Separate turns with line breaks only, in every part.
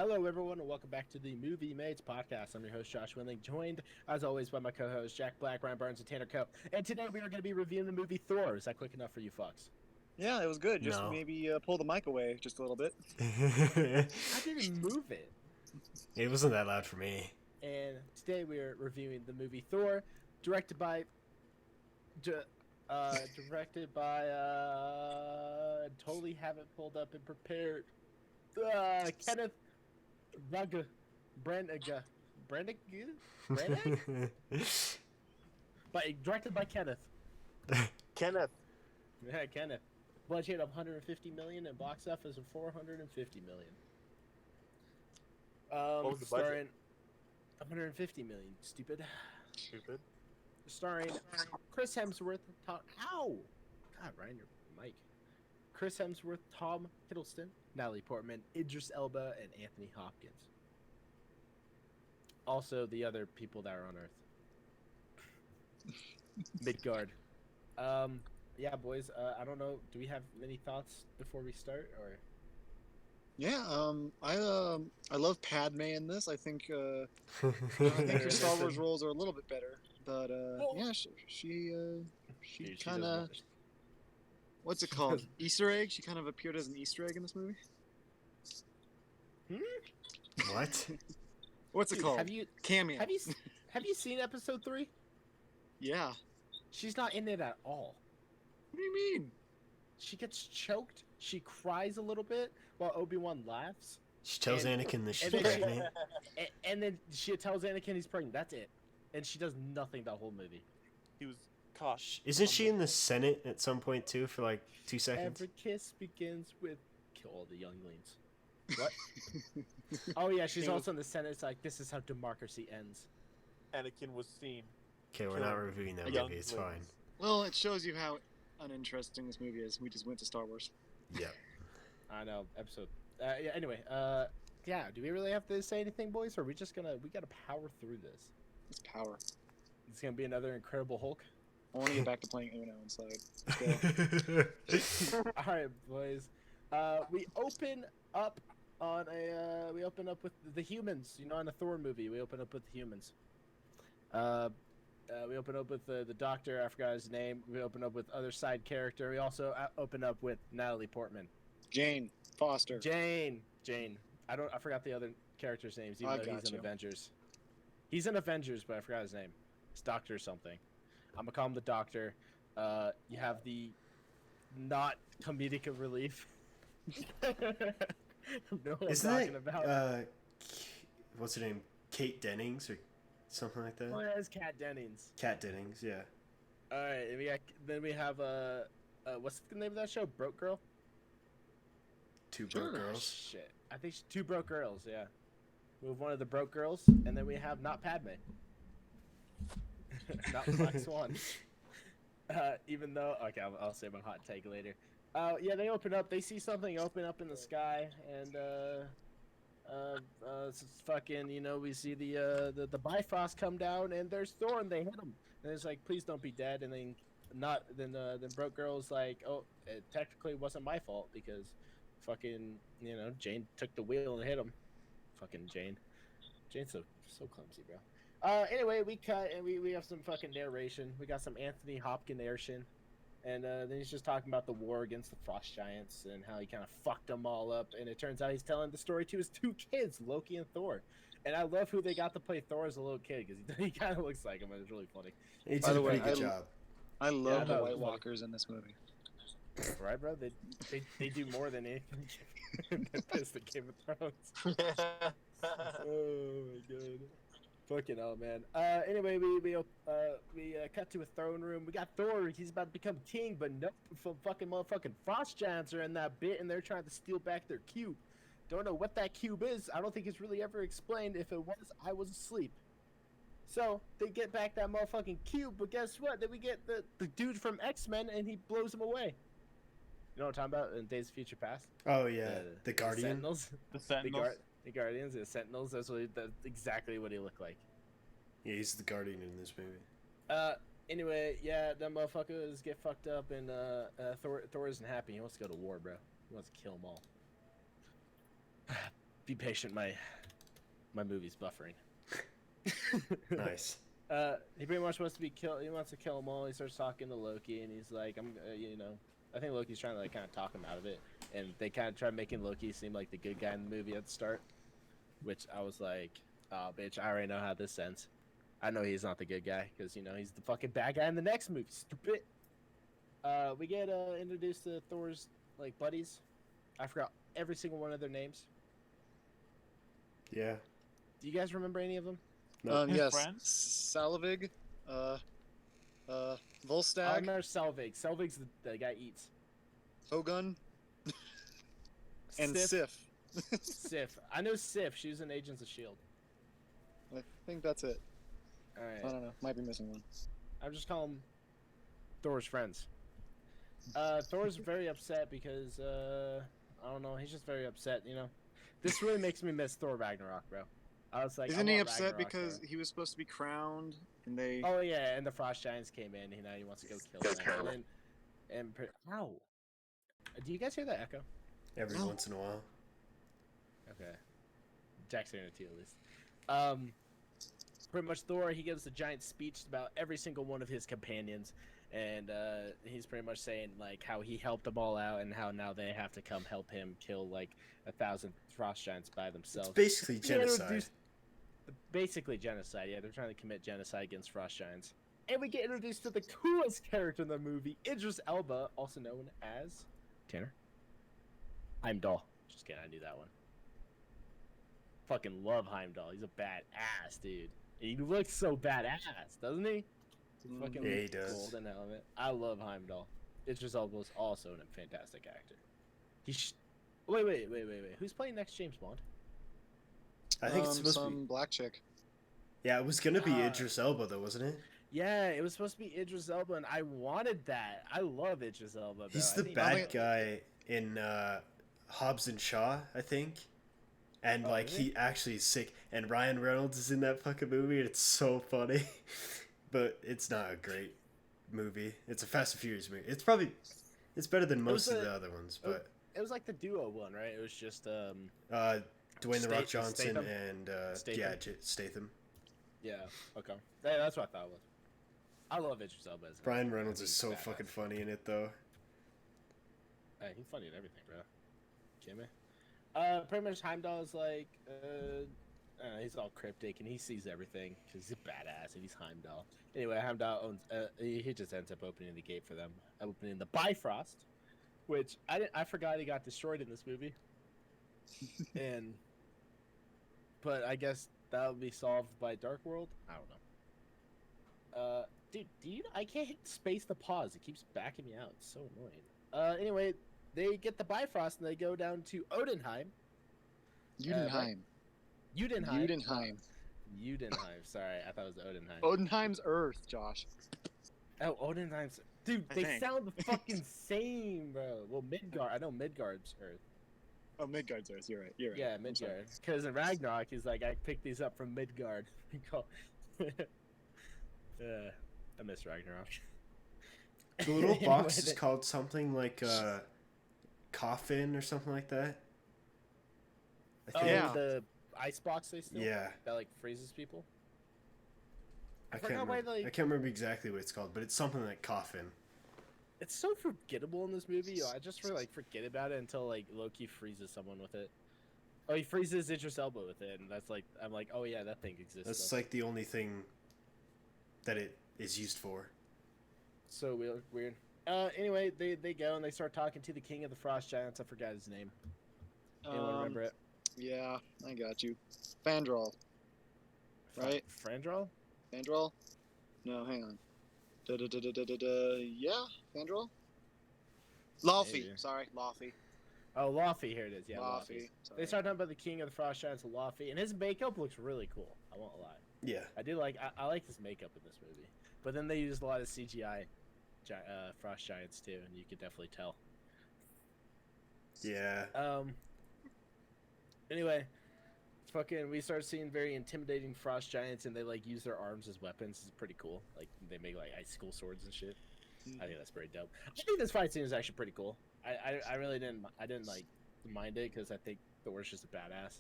Hello, everyone, and welcome back to the Movie Mates podcast. I'm your host, Josh Winling, joined, as always, by my co-hosts, Jack Black, Ryan Burns, and Tanner Coe. And today we are going to be reviewing the movie Thor. Is that quick enough for you fucks?
Yeah, it was good. Just
No.
maybe pull the mic away just a little bit.
I didn't move it.
It wasn't that loud for me.
And today we are reviewing the movie Thor, directed by... totally haven't pulled up and prepared. Kenneth Branagh. But directed by Kenneth.
Kenneth.
Yeah, Kenneth. Budget of 150 million and box office of 450 million.
What was the
Starring 150 million. Stupid. Starring Chris Hemsworth. Ow! God, Ryan, your mic. Chris Hemsworth, Tom Hiddleston, Natalie Portman, Idris Elba, and Anthony Hopkins. Also, the other people that are on Earth. Midgard. Yeah, boys. I don't know. Do we have any thoughts before we start, or?
Yeah, I love Padme in this. I think her Star Wars roles are a little bit better, but yeah, she kind of what's it called? Easter egg. She kind of appeared as an Easter egg in this movie.
What?
What's it called? Cameo.
Have you seen episode 3?
Yeah.
She's not in it at all.
What do you mean?
She gets choked. She cries a little bit while Obi-Wan laughs.
She tells Anakin that she's
and then
pregnant.
And then she tells Anakin he's pregnant. That's it. And she does nothing the whole movie.
He was caught.
Isn't she in the Senate at some point too for like 2 seconds?
Every kiss begins with kill all the younglings. What? Oh yeah, she's also in the Senate. It's like, this is how democracy ends.
Anakin was seen.
Okay, we're not reviewing that
Young
movie. It's
ladies.
fine.
Well, it shows you how uninteresting this movie is. We just went to Star Wars.
Yeah.
I know. Episode. Yeah. Anyway. Yeah. Do we really have to say anything, boys? Or are we just gonna? We gotta power through this.
It's power.
It's gonna be another Incredible Hulk.
I want to get back to playing Uno inside. Let's go.
All right, boys. We open up on a. We open up with the humans. You know, in a Thor movie, we open up with the humans. We open up with the doctor. I forgot his name. We open up with other side character. We also open up with Natalie Portman.
Jane Foster.
Jane. I forgot the other characters' names, even though he's in Avengers. He's in Avengers, but I forgot his name. It's Doctor something. I'm gonna call him the Doctor. You have the not comedic relief. No,
Isn't it? What's her name? Kate Dennings or something like that.
Oh, yeah, it's Kat Dennings.
Kat Dennings, yeah.
All right, and then we have what's the name of that show? Broke Girl.
Two broke girls.
Shit, I think she's Two Broke Girls. Yeah, we have one of the broke girls, and then we have not Padme, not Black Swan. Even though, okay, I'll say my hot take later. Yeah, they open up. They see something open up in the sky, and it's fucking, we see the Bifrost come down, and there's Thor, and they hit him, and it's like, please don't be dead, and then Broke Girl's like, oh, it technically wasn't my fault because fucking, Jane took the wheel and hit him. Fucking Jane's so clumsy, bro. Anyway, we cut, and we have some fucking narration. We got some Anthony Hopkins narration. And then he's just talking about the war against the Frost Giants and how he kind of fucked them all up. And it turns out he's telling the story to his 2 kids, Loki and Thor. And I love who they got to play Thor as a little kid because he kind of looks like him. And it's really funny.
He
By
did
the
a
way,
pretty good job.
I love the
Yeah,
White Walkers in this movie.
Right, bro? They do more than anything than this, the Game of Thrones. Oh, my God. Fucking hell, man. Anyway, we cut to a throne room. We got Thor. He's about to become king, but no, fucking motherfucking Frost Giants are in that bit, and they're trying to steal back their cube. Don't know what that cube is. I don't think it's really ever explained. If it was, I was asleep. So they get back that motherfucking cube, but guess what? Then we get the dude from X-Men, and he blows him away. You know what I'm talking about in Days of Future Past?
Oh yeah, the Guardian.
Sentinels.
The Sentinels.
The Guardians, the Sentinels. That's exactly what he looked like.
Yeah, he's the Guardian in this movie.
Anyway, yeah, them motherfuckers get fucked up, and Thor isn't happy. He wants to go to war, bro. He wants to kill them all. Be patient, my movie's buffering.
Nice.
He pretty much wants to be killed. He wants to kill them all. He starts talking to Loki, and he's like, I think Loki's trying to like kind of talk him out of it, and they kind of try making Loki seem like the good guy in the movie at the start, which I was like, oh, bitch, I already know how this ends. I know he's not the good guy because he's the fucking bad guy in the next movie. Stupid. We get introduced to Thor's like buddies. I forgot every single one of their names.
Yeah.
Do you guys remember any of them?
No.
His
Yes.
friends?
Salavig,
I
Volstagg,
remember Selvig. Selvig's the guy eats.
Hogun, and Sif.
Sif. I know Sif. She was in Agents of S.H.I.E.L.D.
I think that's it.
All
I
right.
don't know. Might be missing one.
I'm just calling them Thor's friends. Thor's very upset because I don't know. He's just very upset. This really makes me miss Thor Ragnarok, bro. I was like,
Isn't
I
he
want
upset
Ragnarok,
because
bro.
he was supposed to be crowned and they?
Oh yeah, and the Frost Giants came in. Now he wants to go kill them. Ow! Do you guys hear that echo?
Every
No.
once in a while.
Okay. Jack's hearing it too, at least. Pretty much Thor, he gives a giant speech about every single one of his companions, and he's pretty much saying like how he helped them all out and how now they have to come help him kill like 1,000 frost giants by themselves.
It's basically
We
genocide.
introduced- Basically genocide, yeah. They're trying to commit genocide against frost giants. And we get introduced to the coolest character in the movie, Idris Elba, also known as Tanner. Heimdall. Just kidding, I knew that one. Fucking love Heimdall. He's a badass, dude. He looks so badass, doesn't he? He fucking
Yeah, he
looks
does.
Golden helmet. I love Heimdall. Idris Elba's also a fantastic actor. Wait. Who's playing next James Bond?
I think it's supposed to
some
be.
black chick.
Yeah, it was gonna be
Ah.
Idris Elba though, wasn't it?
Yeah, it was supposed to be Idris Elba, and I wanted that. I love Idris Elba. Bro.
He's
I
the
think-
bad guy in Hobbs and Shaw, I think. And
Oh,
like
is he?
he actually is sick. And Ryan Reynolds is in that fucking movie. And it's so funny, but it's not a great movie. It's a Fast and Furious movie. It's better than most
was
of
a-
the other ones. But
It was like the duo one, right? It was just
Dwayne the Rock Johnson
Statham?
and
Statham?
Statham.
yeah. Okay, that's what I thought it was. I love Idris Elba. As an
Brian
actor. I
Reynolds
think
is
he's
so
badass.
fucking funny in it though.
Hey, he's funny in everything, bro. Kidding me? Pretty much Heimdall is like, I don't know, he's all cryptic and he sees everything because he's a badass and he's Heimdall. Anyway, Heimdall owns. He just ends up opening the gate for them, opening the Bifrost, which I forgot he got destroyed in this movie. But I guess that'll be solved by Dark World. I don't know. Dude, I can't hit space to pause. It keeps backing me out. It's so annoying. Anyway, they get the Bifrost and they go down to Odenheim.
Udenheim.
Udenheim. Udenheim. Sorry, I thought it was Odenheim.
Odenheim's Earth, Josh.
Oh, Odenheim's. Dude,
I
they
think.
sound the fucking same, bro. Well, Midgard. I know Midgard's Earth.
Oh, Midgard's Earth. You're right. You're right.
Yeah,
I'm sorry.
Midgard. Because in Ragnarok, he's like, I picked these up from Midgard. I miss Ragnarok.
The little
Anyway,
box is called something like coffin or something like that. I
Oh,
think.
Yeah.
the ice box they steal?
Yeah.
That like freezes people?
I
forgot
can't
why
remember.
they-
I can't remember exactly what it's called, but it's something like coffin.
It's so forgettable in this movie. I just forget about it until like Loki freezes someone with it. Oh, he freezes Idris Elba with it, and that's like I'm like, oh yeah, that thing exists.
That's
though.
like the only thing that it is used for.
So weird. Anyway, they go and they start talking to the king of the frost giants. I forgot his name. Anyone remember it?
Yeah, I got you. Fandral. Right?
Frandral?
Fandral? No, hang on. Yeah, Fandral? Laufey.
Maybe.
Sorry, Laufey.
Oh, Laufey. Here it is. Yeah, Laufey.
Laufey.
They start talking about the king of the frost giants, Laufey, and his makeup looks really cool. I won't lie.
Yeah.
I do like. I like his makeup in this movie. But then they used a lot of CGI frost giants too, and you could definitely tell.
Yeah.
Anyway, we start seeing very intimidating frost giants, and they like use their arms as weapons. It's pretty cool. Like they make like icicle swords and shit. I think that's pretty dope. I think this fight scene is actually pretty cool. I really didn't like mind it because I think Thor's just a badass.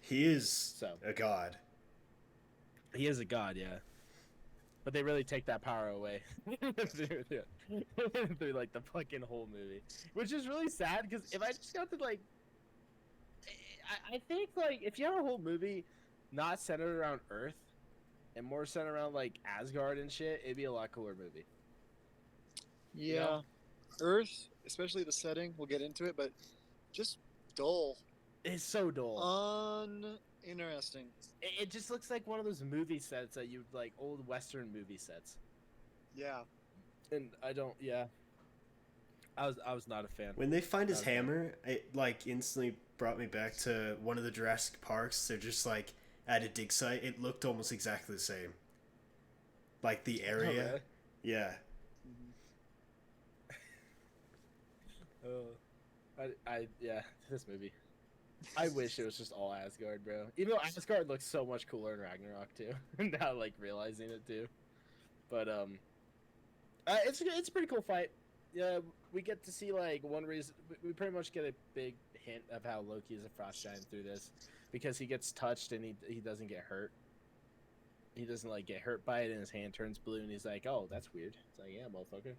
He is
So
a god.
he is a god, yeah. But they really take that power away through like the fucking whole movie, which is really sad. Because if I just got to like, I think like if you have a whole movie not centered around Earth and more centered around like Asgard and shit, it'd be a lot cooler movie.
Yeah.
You know?
Earth, especially the setting, we'll get into it, but just dull.
It's so dull.
Uninteresting.
It just looks like one of those movie sets that you like, old Western movie sets.
Yeah.
And I don't. Yeah. I was not a fan.
When they find his
Okay.
hammer, it like instantly brought me back to one of the Jurassic Parks. They're just like at a dig site. It looked almost exactly the same. Like the area.
Oh, really?
Yeah.
Yeah, this movie. I wish it was just all Asgard, bro. Even though Asgard looks so much cooler in Ragnarok too. Now, like realizing it too. But it's a pretty cool fight. Yeah, we get to see like one reason. We pretty much get a big hint of how Loki is a frost giant through this, because he gets touched and he doesn't get hurt. He doesn't like get hurt by it, and his hand turns blue, and he's like, "Oh, that's weird." It's like, "Yeah, motherfucker."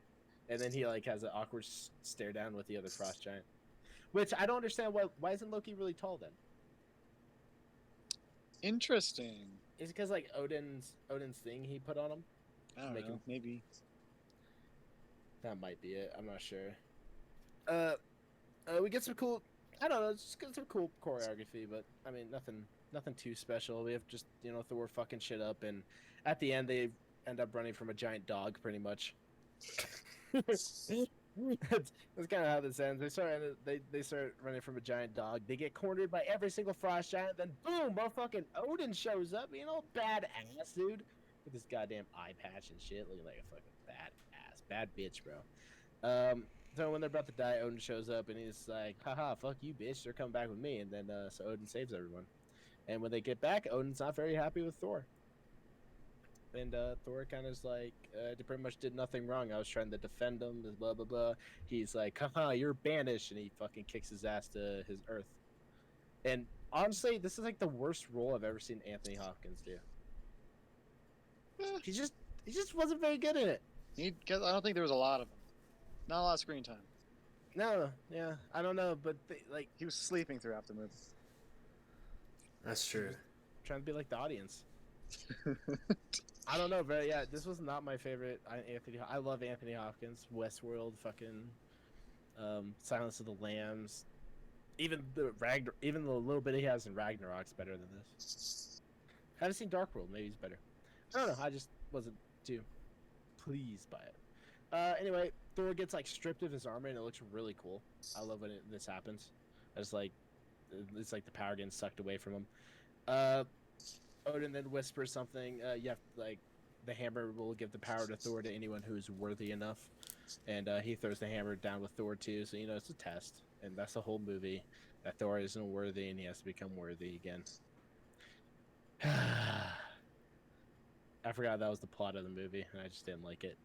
And then he like has an awkward stare down with the other frost giant, which I don't understand. Why isn't Loki really tall then?
Interesting.
Is it because like Odin's thing he put on him?
I don't
Make
know.
him-
Maybe.
That might be it. I'm not sure. We get some cool. I don't know. Just get some cool choreography, but I mean nothing too special. We have just Thor fucking shit up, and at the end they end up running from a giant dog, pretty much. that's kind of how this ends. They start running from a giant dog. They get cornered by every single frost giant. Then boom, motherfucking Odin shows up. Badass dude with his goddamn eye patch and shit, looking like a fucking bad bitch, bro. So when they're about to die, Odin shows up and he's like, "Haha, fuck you, bitch! They're coming back with me." And then so Odin saves everyone. And when they get back, Odin's not very happy with Thor. And Thor kind of is like, they pretty much did nothing wrong. I was trying to defend him, blah blah blah. He's like, "Haha, you're banished," and he fucking kicks his ass to his Earth. And honestly, this is like the worst role I've ever seen Anthony Hopkins do. He just wasn't very good at it.
I don't think there was a lot of them. Not a lot of screen time.
No, yeah, I don't know, but like
He was sleeping throughout the movie.
That's true.
trying to be like the audience. I don't know, but yeah, this was not my favorite Anthony. I love Anthony Hopkins, Westworld, fucking Silence of the Lambs. Even the little bit he has in Ragnarok's better than this. Haven't seen Dark World. Maybe he's better. I don't know. I just wasn't too pleased by it. Anyway, Thor gets like stripped of his armor, and it looks really cool. I love when this happens. It's like the power getting sucked away from him. Odin then whispers something. You have like the hammer will give the power to Thor to anyone who is worthy enough, and he throws the hammer down with Thor too. So it's a test, and that's the whole movie. That Thor isn't worthy, and he has to become worthy again. I forgot that was the plot of the movie, and I just didn't like it.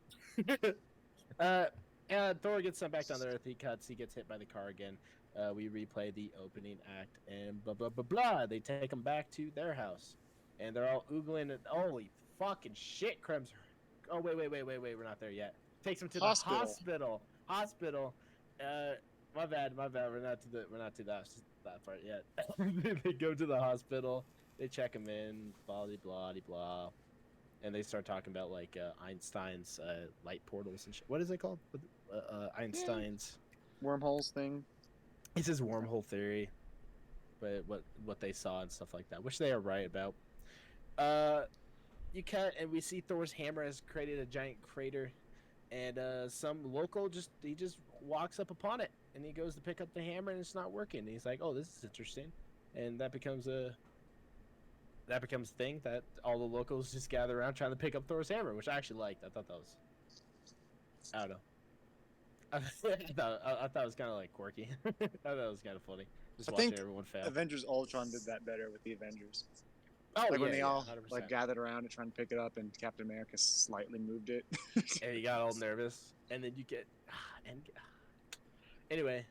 And Thor gets sent back down to Earth. He gets hit by the car again. We replay the opening act, and blah blah blah blah. They take him back to their house, and they're all oogling. And holy fucking shit, Krems! Oh wait, we're not there yet. Takes him to the hospital. My bad. We're not to that part yet. They go to the hospital. They check him in. Blah blah blah. And they start talking about like Einstein's light portals and shit. What is it called? Einstein's
Wormholes thing.
It's his wormhole theory, but what they saw and stuff like that, which they are right about. And we see Thor's hammer has created a giant crater, and some local just walks up upon it, and he goes to pick up the hammer, and it's not working. And he's like, "Oh, this is interesting," and that becomes a thing that all the locals just gather around trying to pick up Thor's hammer, which I actually liked. I thought that was, I don't know. I thought it was kind of like quirky. I thought it was kind of funny. Just
I
watching
think
everyone fail.
Avengers Ultron did that better with the Avengers.
Oh,
Like when they all
100%.
like gathered around and trying to pick it up, and Captain America slightly moved it.
And you got all nervous, and then you get anyway,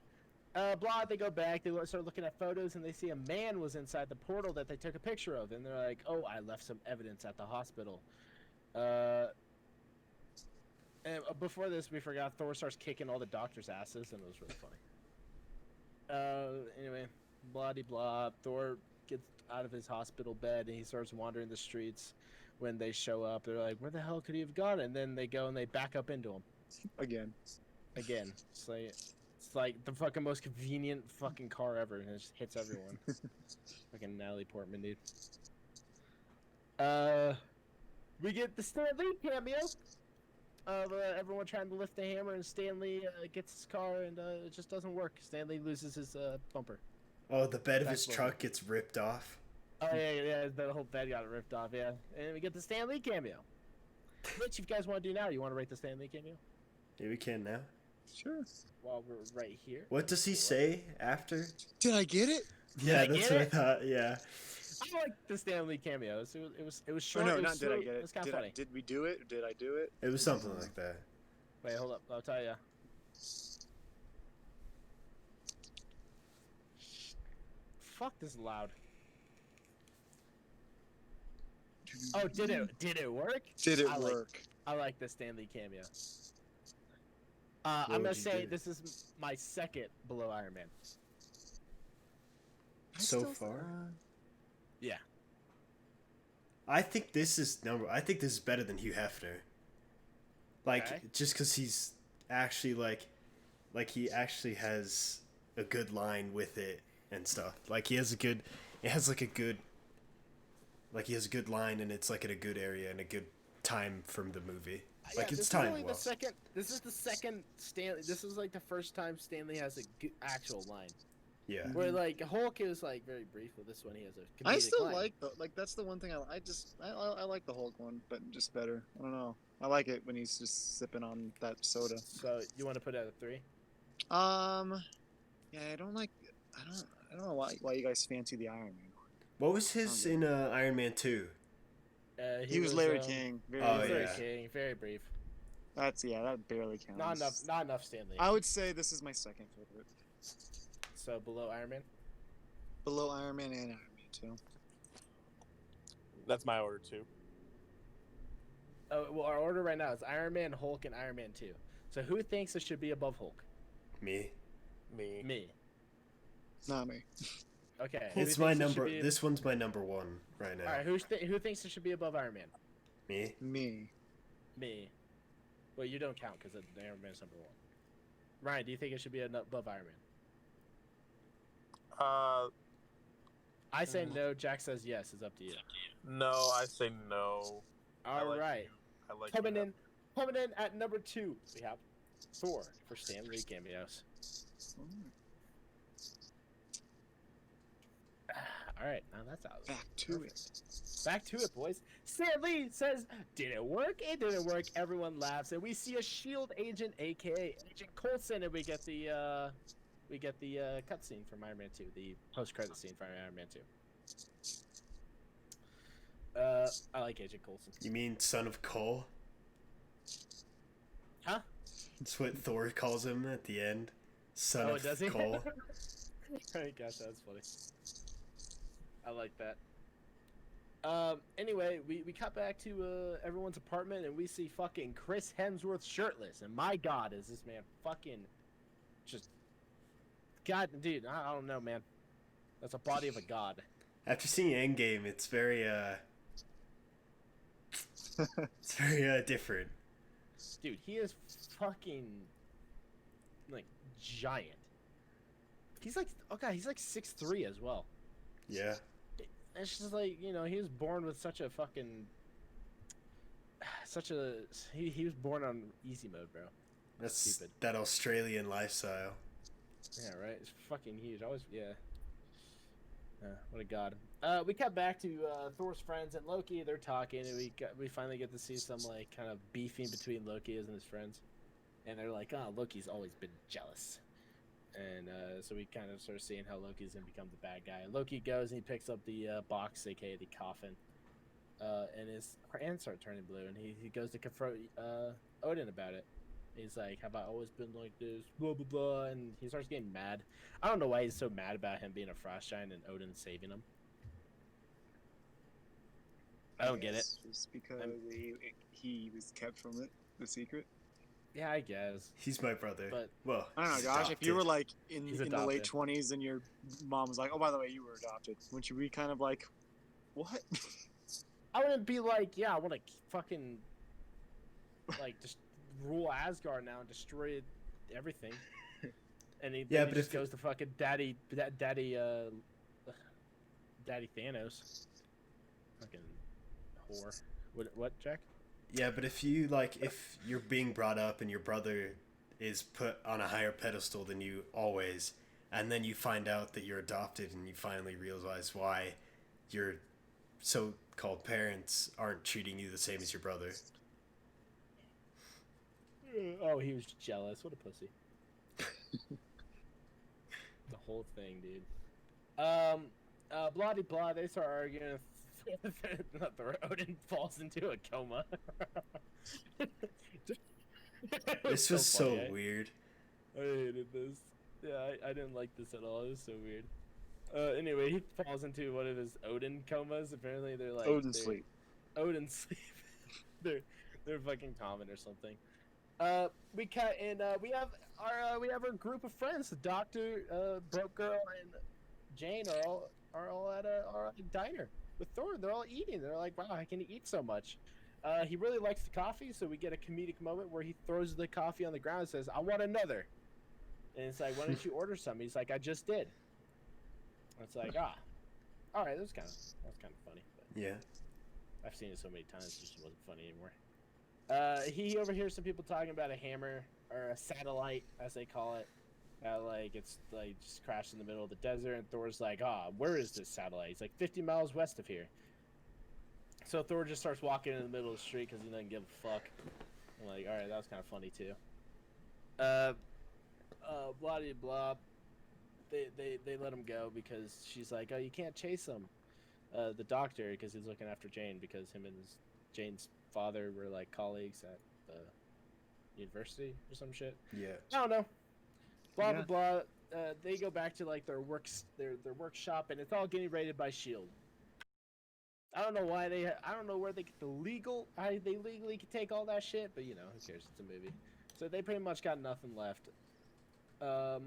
Blah. They go back. They start looking at photos, and they see a man was inside the portal that they took a picture of, and they're like, "Oh, I left some evidence at the hospital." And before this, we forgot Thor starts kicking all the doctors' asses, and it was really funny. Anyway, blah de blah. Thor gets out of his hospital bed, and he starts wandering the streets. When they show up, they're like, "Where the hell could he have gone?" And then they go and they back up into him
Again.
again. It's like the fucking most convenient fucking car ever, and it just hits everyone. Fucking Natalie Portman, dude. We get the Stan Lee cameo of everyone trying to lift the hammer, and Stan Lee gets his car, and it just doesn't work. Stan Lee loses his bumper.
Oh, the bed of his
Back
truck gets ripped off.
Oh yeah, the whole bed got ripped off. Yeah, and we get the Stan Lee cameo. Which you guys want to do now? You want to rate the Stan Lee cameo?
Yeah, we can now.
Sure.
While we're right here.
What does he say after?
Did I get it?
Yeah,
I
that's
get
what I
it?
thought. Yeah.
I like the Stan Lee cameos. It was
Oh,
short.
no,
it was
not did I
sweet,
get
It
it?
was kind of
Did,
funny.
did we do it? Did I do it?
It was something like that.
Wait, hold up. I'll tell you. Fuck, this is loud. Oh, did it work?
Did it
I like-
work?
I like the Stan Lee cameo.
What
I'm gonna
would you
say
do?
this is my second below Iron Man.
So far?
Yeah.
I think this is better than Hugh Hefner. Like,
Okay.
just because he's actually like he actually has a good line with it and stuff. Like he has a good line, and it's like in a good area and a good time from the movie. Like
this
it's
is
timed
only
well.
This is the second Stanley. This is like the first time Stanley has a actual line.
Yeah.
Where like Hulk is like very brief, but this one he has a.
I
comedic
still
line.
like that's the one thing I like the Hulk one, but just better. I don't know. I like it when he's just sipping on that soda.
So you want to put it at a 3?
Yeah, I don't know why you guys fancy the Iron Man.
What was his in Iron Man 2?
He was Larry King. Very,
Oh,
Larry
yeah.
King, very brief.
that barely counts.
Not enough Stanley.
I would say this is my second favorite.
So below Iron Man.
Below Iron Man and Iron Man 2.
That's my order too.
Oh well, our order right now is Iron Man, Hulk, and Iron Man 2. So who thinks it should be above Hulk?
Me.
Me.
Me.
Not me.
Okay. who
It's
thinks
my
it should
number.
be-
This one's my number one right now.
All right. Who thinks it should be above Iron Man?
Me.
Me.
Me. Well, you don't count because Iron Man's number 1. Ryan, do you think it should be above Iron Man? I say no. Jack says yes. It's up to you.
No, I say no.
All
like
right.
I like
Coming
you.
in at number 2, we have Thor for Stan Lee cameos. All right, now that's out.
Back to it.
Back to it, boys. Stan Lee says, "Did it work? It didn't work." Everyone laughs, and we see a Shield agent, aka Agent Coulson, and we get the cutscene from Iron Man 2, the post-credit scene from Iron Man 2. I like Agent Coulson.
You mean son of Cole?
Huh?
That's what Thor calls him at the end. Son
Oh,
of
does he?
Cole.
Oh gosh, that's funny. I like that. Anyway, we cut back to everyone's apartment, and we see fucking Chris Hemsworth shirtless, and my god, is this man fucking just god, dude, I don't know, man. That's a body of a god.
After seeing Endgame, it's very different.
Dude, he is fucking like giant. He's like, oh god, he's like 6'3" as well.
Yeah.
It's just like, you know, he was born with such a fucking he was born on easy mode, bro.
That's
Stupid.
that Australian lifestyle.
Yeah, right. It's fucking huge. Always, yeah. What a god. We cut back to Thor's friends and Loki. They're talking, and we finally get to see some like kind of beefing between Loki and his friends, and they're like, "Oh, Loki's always been jealous," and so we kind of start seeing how Loki's gonna become the bad guy. Loki goes and he picks up the box, aka the coffin, and his hands start turning blue, and he goes to confront Odin about it. He's like, "Have I always been like this?" Blah blah blah, and he starts getting mad. I don't know why he's so mad about him being a frost giant and Odin saving him. I don't get it.
Just because he was kept from it, the secret.
Yeah, I guess.
He's my brother.
But
well,
I don't know,
he's
Josh. If you were
adopted.
like in
He's
the late
adopted.
20s and your mom was like, "Oh, by the way, you were adopted," wouldn't you be kind of like, "What?"
I wouldn't be like, yeah, I want to fucking like just rule Asgard now and destroy everything. And he,
Yeah,
he
but
just
if
goes to fucking daddy Thanos. Fucking whore. What, Jack?
Yeah, but if you're being brought up and your brother is put on a higher pedestal than you always, and then you find out that you're adopted and you finally realize why your so-called parents aren't treating you the same as your brother.
Oh, he was jealous. What a pussy. The whole thing, dude. Blah de blah. They start arguing. Odin falls into a coma.
This was so
funny,
weird.
I hated this. Yeah, I didn't like this at all. It was so weird. Anyway, he falls into one of his Odin comas. Apparently, they're like
Odin sleep.
Odin sleep. they're fucking common or something. We cut and we have our group of friends. The Doctor, Broke Girl, and Jane are all at a diner with Thor. They're all eating. They're like, wow, I can eat so much. He really likes the coffee, so we get a comedic moment where he throws the coffee on the ground and says, "I want another." And it's like, "Why don't you order some?" He's like, "I just did." It's like, all right, that's kind of funny. But
Yeah.
I've seen it so many times, it just wasn't funny anymore. He overhears some people talking about a hammer or a satellite, as they call it. Like it's like just crashed in the middle of the desert, and Thor's like, where is this satellite? He's like 50 miles west of here. So Thor just starts walking in the middle of the street because he doesn't give a fuck. I'm like, all right, that was kind of funny too. Blah de blah. They let him go because she's like, oh, you can't chase him. The Doctor, because he's looking after Jane, because him and Jane's father were like colleagues at the university or some shit.
Yeah.
I don't know. Blah
Yeah.
blah blah. They go back to like their workshop, and it's all getting raided by Shield. I don't know why I don't know where they get they legally can take all that shit, but you know, who cares? It's a movie. So they pretty much got nothing left. I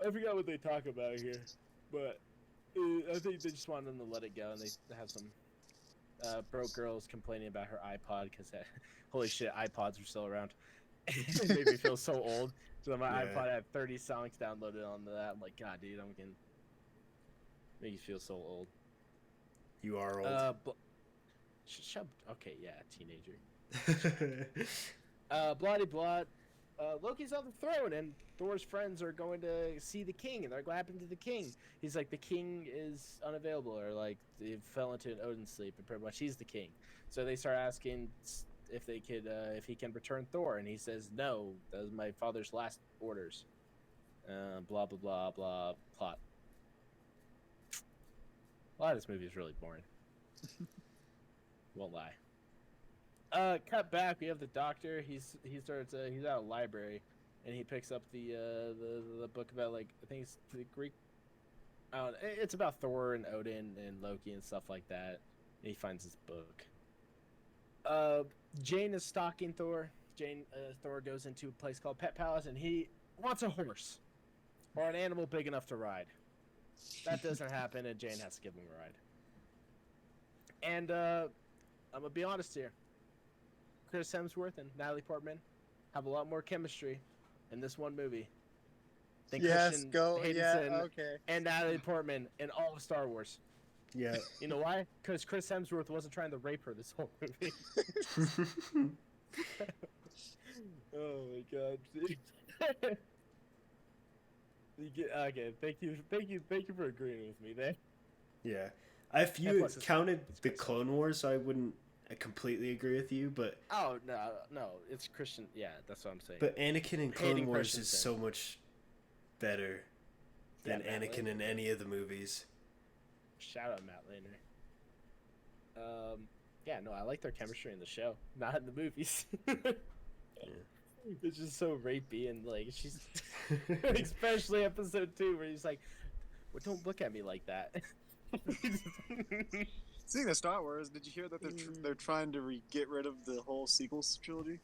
forgot what they talk about here, but I think they just wanted them to let it go, and they have some broke girls complaining about her iPod because holy shit, iPods are still around. It made me feel so old. So my
Yeah.
iPod had 30 songs downloaded onto that. I'm like, God, dude, I'm getting make you feel so old.
You are old.
Okay, yeah, teenager. Blah de blah. Loki's on the throne, and Thor's friends are going to see the king, and they're like, what happened to the king? He's like, the king is unavailable, or like they fell into an Odin sleep, and pretty much he's the king. So they start asking if they could, if he can return Thor, and he says, no, that was my father's last orders. Blah blah blah blah. Plot. A lot of this movie is really boring. Won't lie. Cut back. We have the Doctor. He's at a library, and he picks up the book about like I think it's the Greek. It's about Thor and Odin and Loki and stuff like that. And he finds this book. Jane is stalking Thor. Thor goes into a place called Pet Palace, and he wants a horse or an animal big enough to ride. That doesn't happen, and Jane has to give him a ride. And I'm gonna be honest here. Chris Hemsworth and Natalie Portman have a lot more chemistry in this one movie than Christian Haydenson
okay.
and Natalie Portman in all of Star Wars.
Yeah.
You know why? Because Chris Hemsworth wasn't trying to rape her this whole movie. Oh my god. Okay, thank you for agreeing with me there.
Yeah. If
And
you
plus it's
counted the
Chris.
Clone Wars, I wouldn't completely agree with you, but
Oh no, it's Christian. Yeah, that's what I'm saying.
but Anakin in Clone
Hayden
Wars is
Christensen.
so much better than
Yeah, Matt
Anakin
Lehner.
in any of the movies.
Shout out Matt Lehner. Yeah, no, I like their chemistry in the show, not in the movies. It's just so rapey and like she's, especially episode 2 where he's like, "Well, don't look at me like that."
Speaking of Star Wars, did you hear that they're trying to get rid of the whole sequels trilogy?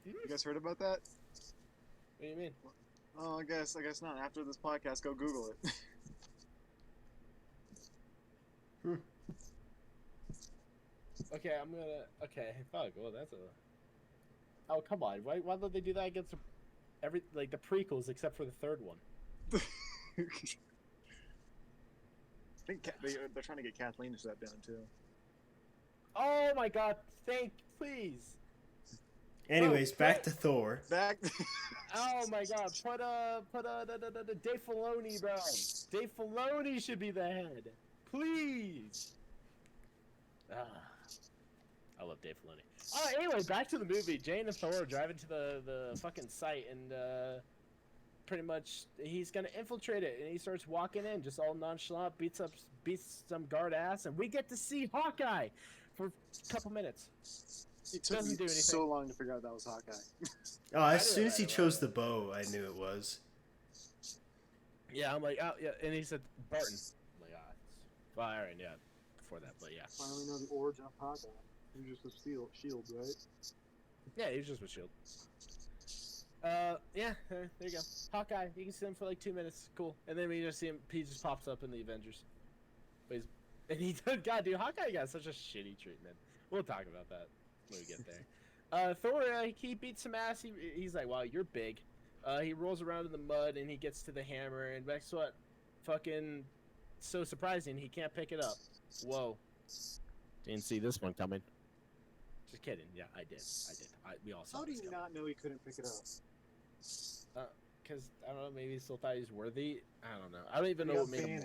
You guys heard about that?
What do you mean?
Oh, I guess not. After this podcast, go Google it.
Okay, I'm gonna. Okay, fuck. Well, that's a. Oh, come on. Why don't they do that against the prequels except for the third one?
I think they're trying to get Kathleen to step down too.
Oh my god! Please.
Anyways, back to Thor.
Back.
Oh my god! Put Dave Filoni, bro. Dave Filoni should be the head. Please. I love Dave Filoni. Anyway, back to the movie. Jane and Thor are driving to the fucking site, and pretty much he's gonna infiltrate it, and he starts walking in, just all nonchalant, beats some guard ass, and we get to see Hawkeye for a couple minutes.
It took me so long to figure out that was Hawkeye.
Oh, as soon as he chose the bow, I knew it was.
Yeah, I'm like, oh yeah, and he said Barton. I'm like, well, Aaron, yeah, before that, but yeah.
Finally know the origin of Hawkeye. He was just with Shield, right?
Yeah, he was just with Shield. Yeah, there you go. Hawkeye, you can see him for like 2 minutes, cool, and then we just see him. He just pops up in the Avengers. But God, dude, Hawkeye got such a shitty treatment. We'll talk about that when we get there. Thor, he beats some ass. He's like, wow, you're big. He rolls around in the mud and he gets to the hammer, and guess what? Fucking so surprising, he can't pick it up. Whoa. Didn't see this one coming. Just kidding. Yeah, I did. We all saw.
How do you not know he couldn't pick it up?
Because I don't know. Maybe he still thought he was worthy. I don't know. I don't even know what made him.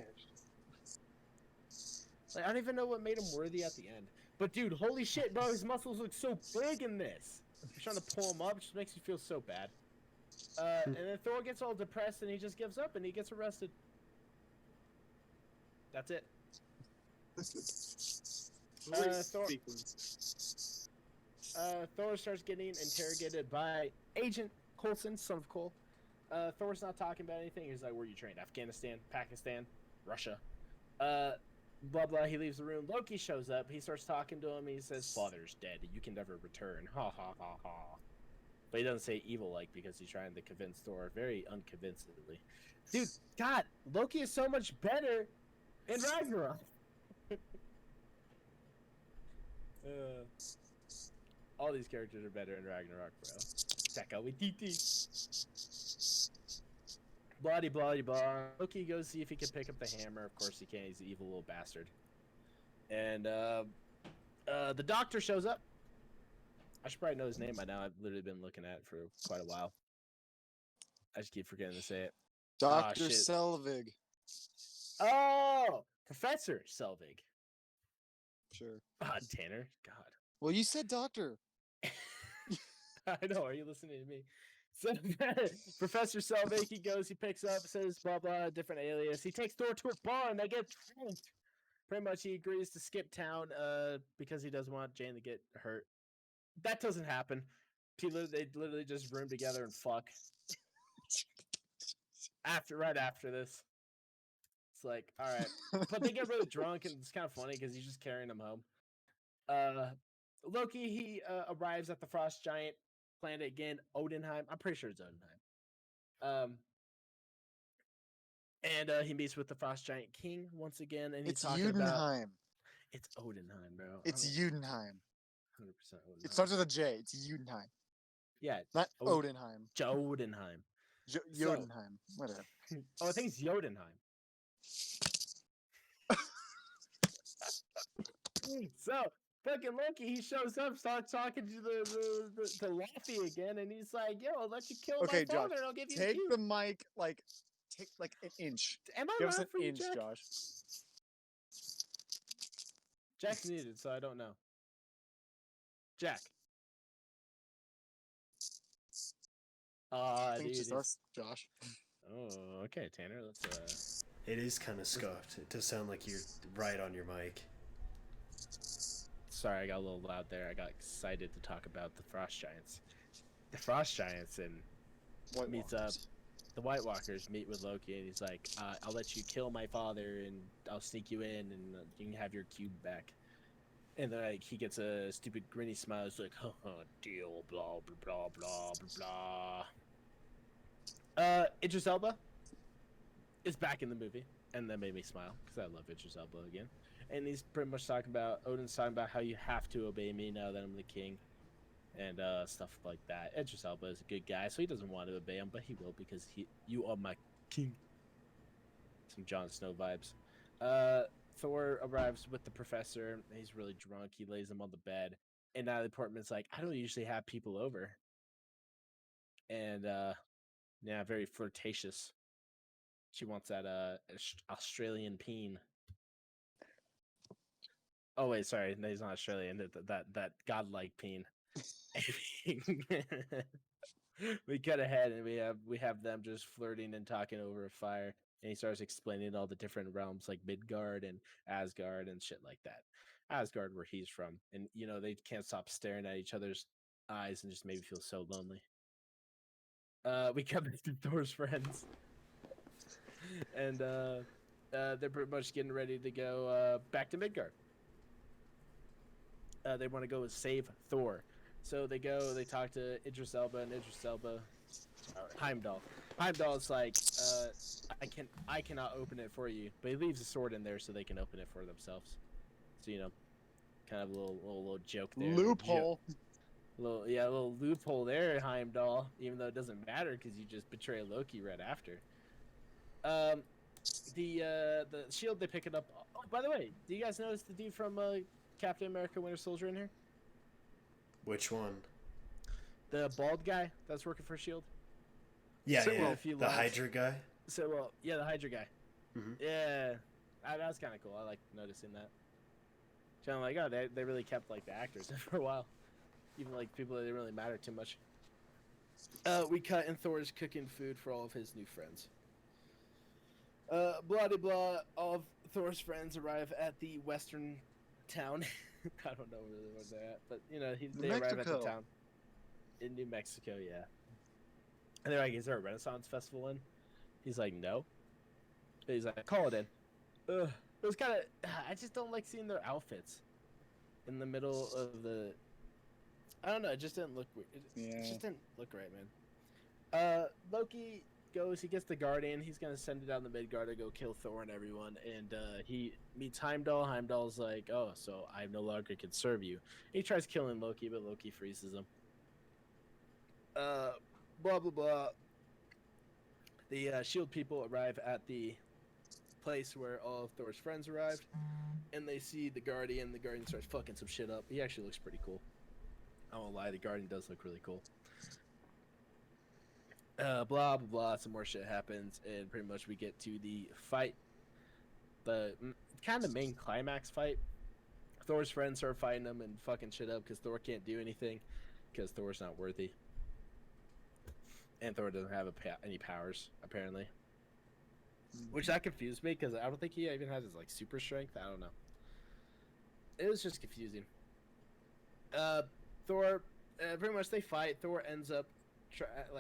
Like, I don't even know what made him worthy at the end. But dude, holy shit, bro! His muscles look so big in this. He's trying to pull him up. It just makes me feel so bad. And then Thor gets all depressed and he just gives up and he gets arrested. That's it. Thor starts getting interrogated by Agent Coulson, son of Cole. Thor's not talking about anything. He's like, where you trained? Afghanistan, Pakistan, Russia. Blah, blah. He leaves the room. Loki shows up. He starts talking to him. He says, father's dead. You can never return. Ha, ha, ha, ha. But he doesn't say evil-like because he's trying to convince Thor very unconvincingly. Dude, God, Loki is so much better in Ragnarok. All these characters are better in Ragnarok, bro. Check out with DT. Bloody, bloody, blah. Loki goes see if he can pick up the hammer. Of course he can't. He's an evil little bastard. And the doctor shows up. I should probably know his name by now. I've literally been looking at it for quite a while. I just keep forgetting to say it.
Dr. Selvig.
Oh! Professor Selvig.
Sure.
Tanner. God.
Well, you said doctor.
I know. Are you listening to me? So, Professor Selvig, he goes, he picks up, says, blah, blah, different alias. He takes Thor to a bar, and they get drunk. Pretty much, he agrees to skip town because he doesn't want Jane to get hurt. That doesn't happen. They literally just room together and fuck. Right after this. It's like, all right. But they get really drunk, and it's kind of funny because he's just carrying them home. Loki, he arrives at the Frost Giant planet again, Odinheim. I'm pretty sure it's Odinheim. And he meets with the Frost Giant King once again, and he's talking
Jotunheim.
about... It's Odinheim, bro.
It's Jotunheim.
100% Odinheim.
It starts with a J. It's Jotunheim.
Yeah.
Not Odinheim.
Jotunheim.
Jotunheim. Whatever.
Oh, I think it's Jotunheim. So, fucking Loki, he shows up, starts talking to to Laffy again, and he's like, "Yo, I'll let you kill my father,
Josh,
and I'll give you
take
a
the mic, take an inch.
Am I
Give us
loud
an
for you,
inch,
Jack?
Josh.
Jack's muted, so I don't know. Jack.
I think
dude,
it's just us, Josh.
Oh, okay, Tanner. Let's.
It is kind of scuffed. It does sound like you're right on your mic.
Sorry, I got a little loud there. I got excited to talk about the Frost Giants. the Frost Giants and
White
meets
Walkers.
up. The White Walkers meet with Loki, and he's like, "I'll let you kill my father, and I'll sneak you in, and you can have your cube back." And then like he gets a stupid grinny smile. He's like, "Deal, blah blah blah blah blah blah." Idris Elba is back in the movie, and that made me smile because I love Idris Elba again. And he's pretty much talking about Odin's talking about how you have to obey me now that I'm the king, and stuff like that. Idris Elba is a good guy, so he doesn't want to obey him, but he will because you are my king. Some Jon Snow vibes. Thor arrives with the professor. He's really drunk. He lays him on the bed, and Natalie Portman's like, "I don't usually have people over," and yeah, very flirtatious. She wants that Australian peen. Oh wait, sorry, no, he's not Australian. That godlike peen. We cut ahead and we have them just flirting and talking over a fire, and he starts explaining all the different realms like Midgard and Asgard and shit like that. Asgard, where he's from, and they can't stop staring at each other's eyes and just made me feel so lonely. We come to Thor's friends, and they're pretty much getting ready to go back to Midgard. They want to go save Thor. So they go, they talk to Idris Elba, and Idris Elba, Heimdall. Heimdall's like, I cannot open it for you, but he leaves a sword in there so they can open it for themselves. So kind of a little joke there.
Loophole.
A little loophole there, Heimdall. Even though it doesn't matter because you just betray Loki right after. The shield they pick it up. Oh, by the way, do you guys notice the dude from Captain America: Winter Soldier in here?
Which one?
The bald guy that's working for Shield.
Yeah,
So,
yeah.
if you
The
like-
Hydra guy.
So yeah, the Hydra guy.
Mhm.
Yeah, that was kind of cool. I like noticing that. So I'm like, oh, they really kept like the actors for a while, even like people that didn't really matter too much. We cut and Thor's cooking food for all of his new friends. Blah de blah. All of Thor's friends arrive at the western town. I don't know really where they're at, but they arrive at the
Mexico.
town in New Mexico. Yeah, and they're like, "Is there a Renaissance festival in?" He's like, "No." He's like, "Call it in." It was kind of. I just don't like seeing their outfits in the middle of the. I don't know. It just didn't look weird. It just didn't look right, man. Loki goes. He gets the Guardian. He's gonna send it down the Midgard to go kill Thor and everyone. And he meets Heimdall. Heimdall's like, "Oh, so I no longer can serve you." He tries killing Loki, but Loki freezes him. Blah blah blah. The Shield people arrive at the place where all of Thor's friends arrived, and they see the Guardian. The Guardian starts fucking some shit up. He actually looks pretty cool. I won't lie, the Guardian does look really cool. Blah blah blah. Some more shit happens, and pretty much we get to the fight, the kind of main climax fight. Thor's friends start fighting him and fucking shit up because Thor can't do anything because Thor's not worthy, and Thor doesn't have any powers apparently. Which that confused me because I don't think he even has his like super strength. I don't know. It was just confusing. Thor, pretty much they fight. Thor ends up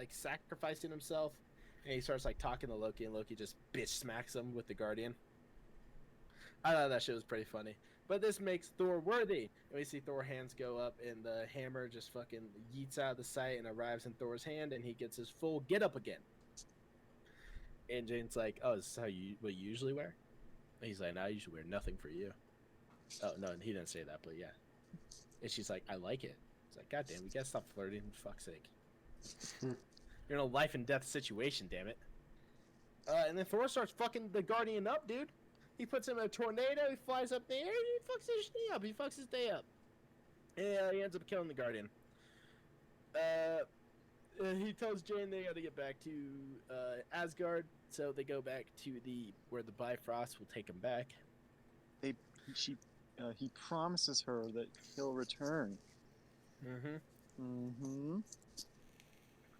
sacrificing himself, and he starts like talking to Loki, and Loki just bitch smacks him with the Guardian. I thought that shit was pretty funny. But this makes Thor worthy, and we see Thor hands go up, and the hammer just fucking yeets out of the sight and arrives in Thor's hand, and he gets his full get up again. And Jane's like, "Oh, is this what you usually wear?" And he's like, "No, I usually wear nothing for you." Oh no, he didn't say that, but yeah. And she's like, "I like it." It's like, "God damn, we gotta stop flirting, for fuck's sake." You're in a life and death situation, damn it. And then Thor starts fucking the Guardian up, dude. He puts him in a tornado. He flies up there. He fucks his day up. He fucks his day up. Yeah, he ends up killing the Guardian. He tells Jane they got to get back to Asgard, so they go back to where the Bifrost will take him back.
He promises her that he'll return.
Mm-hmm.
Mm-hmm.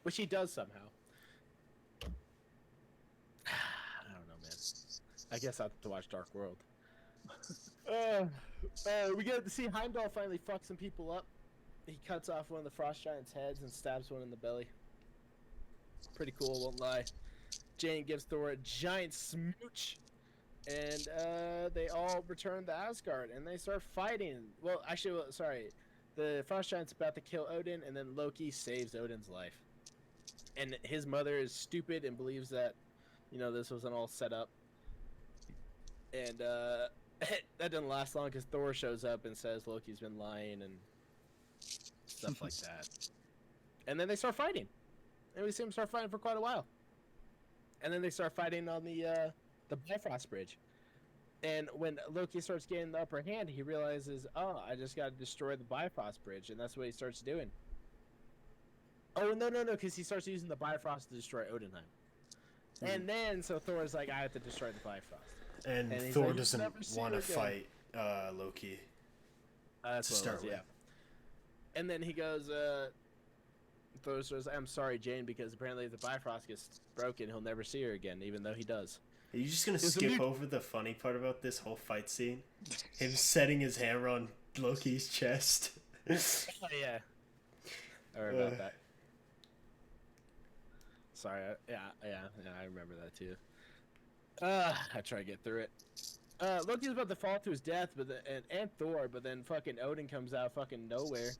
Which he does somehow. I don't know, man. I guess I have to watch Dark World. We get to see Heimdall finally fuck some people up. he cuts off one of the frost giants' heads and stabs one in the belly. Pretty cool, won't lie. Jane gives Thor a giant smooch, and they all return to Asgard and they start fighting. Well, actually, sorry, the frost giant's about to kill Odin, and then Loki saves Odin's life. And his mother is stupid and believes that, this wasn't all set up. And that doesn't last long because Thor shows up and says Loki's been lying and stuff like that. And then they start fighting, and we see them start fighting for quite a while. And then they start fighting on the Bifrost Bridge. And when Loki starts getting the upper hand, he realizes, oh, I just got to destroy the Bifrost Bridge, and that's what he starts doing. Oh, no, because he starts using the Bifrost to destroy Odinheim. And then, so Thor's like, I have to destroy the Bifrost.
And Thor doesn't want to fight Loki to start with. Yeah. And
then he goes, Thor says, I'm sorry, Jane, because apparently if the Bifrost gets broken, he'll never see her again, even though he does.
Are you just going to skip over the funny part about this whole fight scene? Him setting his hammer on Loki's chest.
Oh, yeah. I remember about that. Sorry, I remember that too. I try to get through it. Loki's about to fall to his death, and Thor, but then fucking Odin comes out fucking nowhere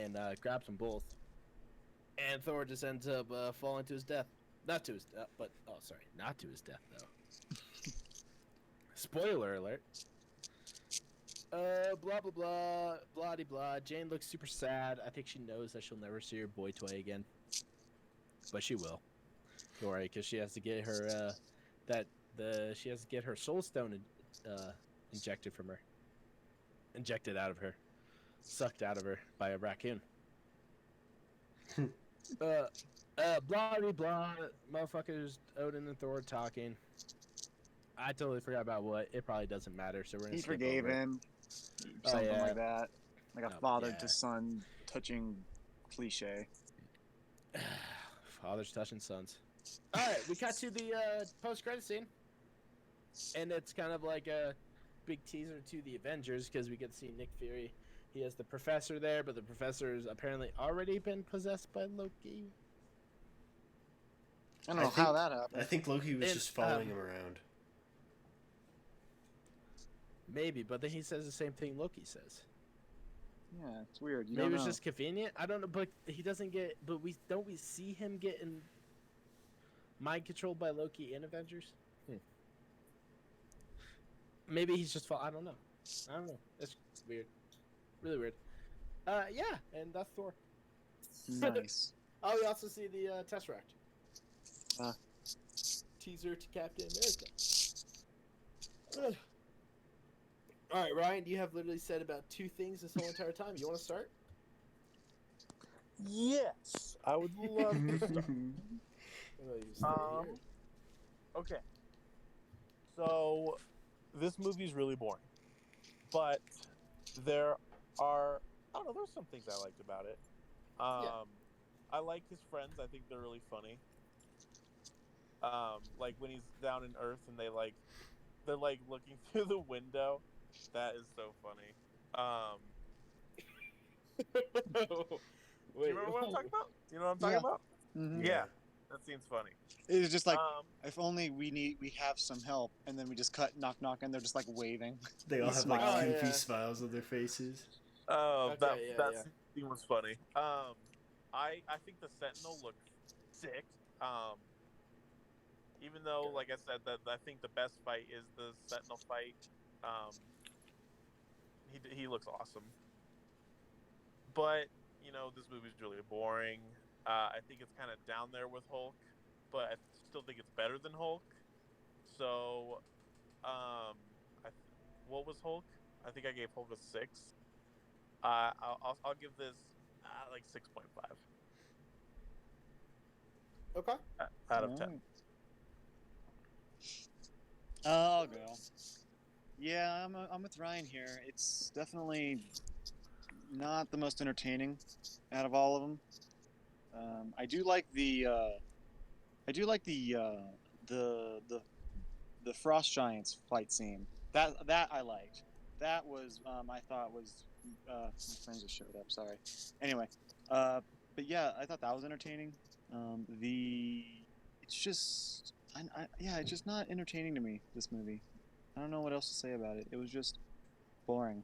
and grabs them both. And Thor just ends up falling to his death. Not to his death, not to his death though. Spoiler alert. Blah blah blah, blah de blah. Jane looks super sad. I think she knows that she'll never see her boy toy again, but she will. Don't worry, because she has to get her she has to get her soul stone injected out of her, sucked out of her by a raccoon. Blah de blah, motherfuckers. Odin and Thor talking. I totally forgot about what. It probably doesn't matter, so we're gonna.
He forgave him. Something like that, like a father to son touching cliche.
Fathers touching sons. All right, we got to the post-credit scene, and it's kind of like a big teaser to the Avengers because we get to see Nick Fury. He has the Professor there, but the Professor's apparently already been possessed by Loki.
I don't know how that happened.
I think Loki was just following him around.
Maybe, but then he says the same thing Loki says.
Yeah, it's weird.
Maybe it's just convenient. I don't know, but he doesn't get. But we see him getting mind controlled by Loki in Avengers. Maybe he's just. I don't know. It's weird, really weird. Yeah, and that's Thor.
Nice.
Oh, we also see the Tesseract. Teaser to Captain America. All right, Ryan, you have literally said about 2 things this whole entire time. You want to start?
Yes, I would love to start. Okay. So, this movie's really boring, but there's some things I liked about it. I like his friends. I think they're really funny. Like when he's down in Earth and they're looking through the window. That is so funny. Do you remember what I'm talking about? Do you know what I'm talking about?
Mm-hmm.
Yeah, that seems funny.
It's just like if only we have some help, and then we just cut knock, and they're just like waving.
They all have like goofy smiles on their faces.
Oh, that scene was funny. I think the Sentinel looked sick. Even though, like I said, that I think the best fight is the Sentinel fight. He looks awesome. But, this movie's really boring. I think it's kind of down there with Hulk, but I still think it's better than Hulk. So, what was Hulk? I think I gave Hulk a 6. I'll give this like 6.5.
Okay.
Out of 10.
I'll go. Yeah, I'm with Ryan here. It's definitely not the most entertaining out of all of them. I do like the Frost Giants fight scene. That I liked. That was I thought was my friends just showed up. Sorry. Anyway, but yeah, I thought that was entertaining. It's just, yeah, it's just not entertaining to me. This movie, I don't know what else to say about it. It was just boring.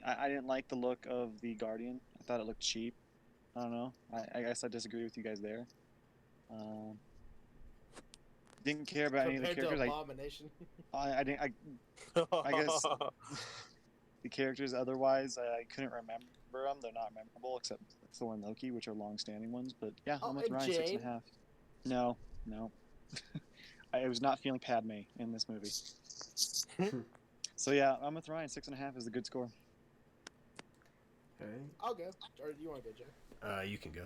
I didn't like the look of the Guardian. I thought it looked cheap. I don't know. I guess I disagree with you guys there. Didn't care about any of the
Compared to
characters.
Abomination.
I didn't. I guess the characters otherwise I couldn't remember them. They're not memorable except Thor and Loki, which are long-standing ones. But yeah, I'm with
and
Ryan,
Jane.
6.5. No. I was not feeling Padme in this movie. So yeah, I'm with Ryan. 6.5 is a good score.
Alright.
I'll go. Or do you want to go, Jay?
You can go.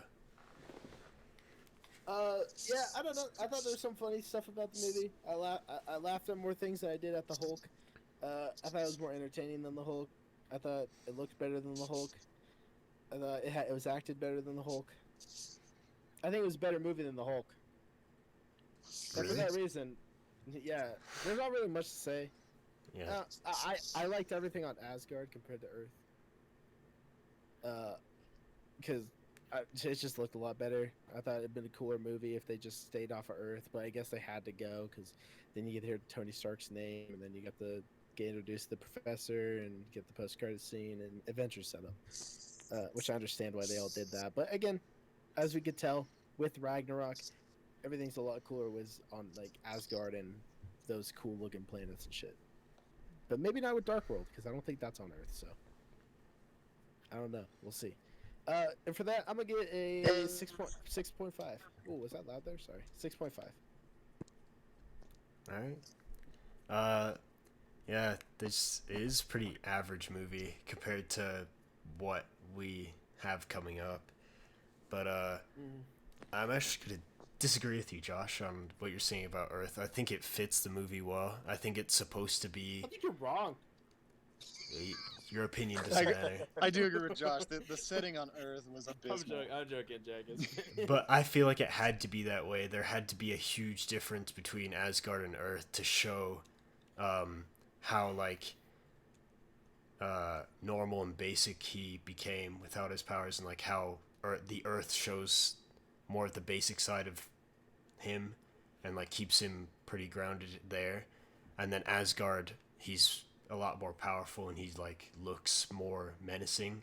Yeah, I don't know. I thought there was some funny stuff about the movie. I laughed at more things than I did at the Hulk. I thought it was more entertaining than the Hulk. I thought it looked better than the Hulk. I thought it was acted better than the Hulk. I think it was a better movie than the Hulk. And for
Really?
that reason, yeah, there's not really much to say.
Yeah.
I liked everything on Asgard compared to Earth. Because it just looked a lot better. I thought it'd been a cooler movie if they just stayed off of Earth, but I guess they had to go because then you get to hear Tony Stark's name, and then you got to get introduced to the Professor and get the post-credit scene and Avengers setup, which I understand why they all did that. But again, as we could tell with Ragnarok, everything's a lot cooler with on like Asgard and those cool-looking planets and shit. But maybe not with Dark World because I don't think that's on Earth. So I don't know. We'll see. And for that, I'm gonna get a 6.5. Oh, was that loud there? Sorry, 6.5.
All right. Yeah, this is pretty average movie compared to what we have coming up. But I'm actually gonna disagree with you, Josh, on what you're saying about Earth. I think it fits the movie well. I think it's supposed to be.
I think you're wrong.
Your opinion doesn't matter.
I do agree with Josh. The setting on Earth was abysmal.
I'm joking, Jack.
But I feel like it had to be that way. There had to be a huge difference between Asgard and Earth to show how like normal and basic he became without his powers, and like how the Earth shows more of the basic side of him and like keeps him pretty grounded there. And then Asgard, he's a lot more powerful and he like looks more menacing.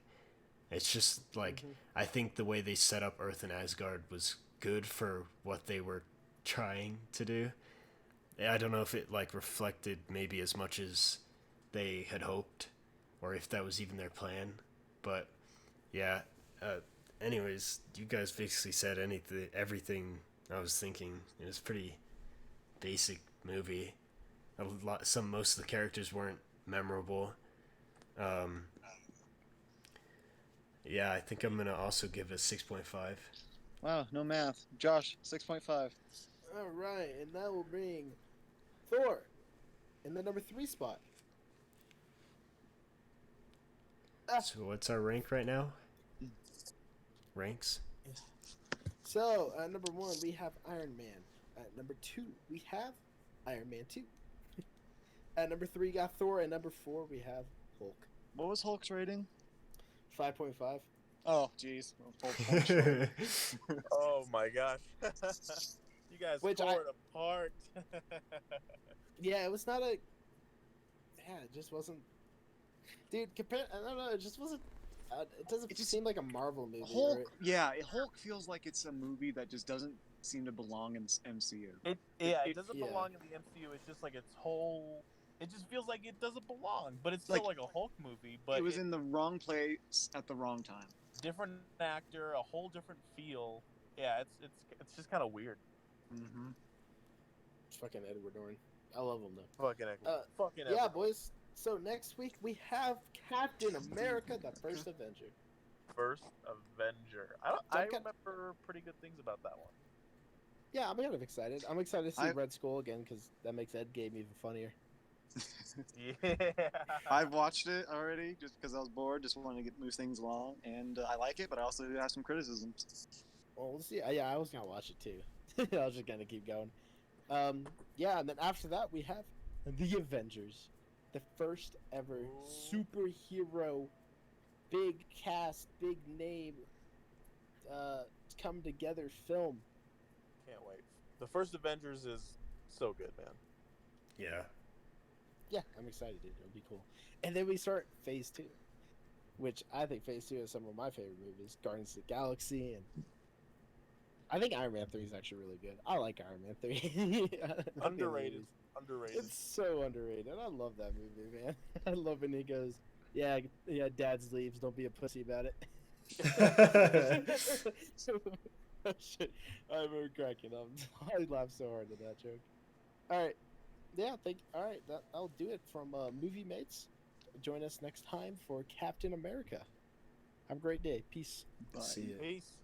It's just like I think the way they set up Earth and Asgard was good for what they were trying to do. I don't know if it like reflected maybe as much as they had hoped or if that was even their plan, but yeah. Anyways, you guys basically said everything I was thinking. It was pretty basic movie. Most of the characters weren't memorable. Yeah, I think I'm gonna also give it a 6.5.
Wow, no math. Josh, 6.5.
All right, and that will bring Thor in the number 3 spot.
So what's our rank right now? Ranks?
So, at number 1, we have Iron Man. At number 2, we have Iron Man 2. At number 3, we got Thor. At number 4, we have Hulk.
What was Hulk's rating?
5.5.
Oh, jeez.
Oh my gosh. You guys tore it apart.
Yeah, it was not a... Yeah, it just wasn't... Dude, I don't know, it just wasn't... it doesn't seem like a Marvel movie.
Hulk,
right?
yeah, Hulk feels like it's a movie that just doesn't seem to belong in the MCU.
It doesn't belong in the MCU. It's just like its whole... It just feels like it doesn't belong, but it's still like a Hulk movie. But
it was in the wrong place at the wrong time.
Different actor, a whole different feel. Yeah, it's just kind of weird.
Mm-hmm.
Fucking Edward Norton. I love him though.
Fucking Edward.
Yeah, boys. So next week we have Captain America: The First Avenger.
First Avenger. I remember pretty good things about that one.
Yeah, I'm kind of excited. I'm excited to see Red Skull again because that makes Ed Game even funnier.
Yeah.
I've watched it already just because I was bored, just wanted to move things along, and I like it, but I also have some criticisms.
Well, we'll see. Yeah, I was gonna watch it too. I was just gonna keep going. Yeah, and then after that we have the Avengers, the first ever superhero big cast, big name, come together film.
Can't wait. The first Avengers is so good, man.
Yeah.
Yeah, I'm excited, dude. It'll be cool. And then we start Phase 2, which I think Phase 2 is some of my favorite movies. Guardians of the Galaxy, and I think Iron Man 3 is actually really good. I like Iron Man 3.
Underrated. Underrated.
It's so underrated. I love that movie, man. I love when he goes, yeah, dad's leaves. Don't be a pussy about it. Oh, shit. I remember cracking up. I laughed so hard at that joke. All right. Yeah, all right, that'll do it from Movie Mates. Join us next time for Captain America. Have a great day. Peace.
Bye.
See ya.
Peace.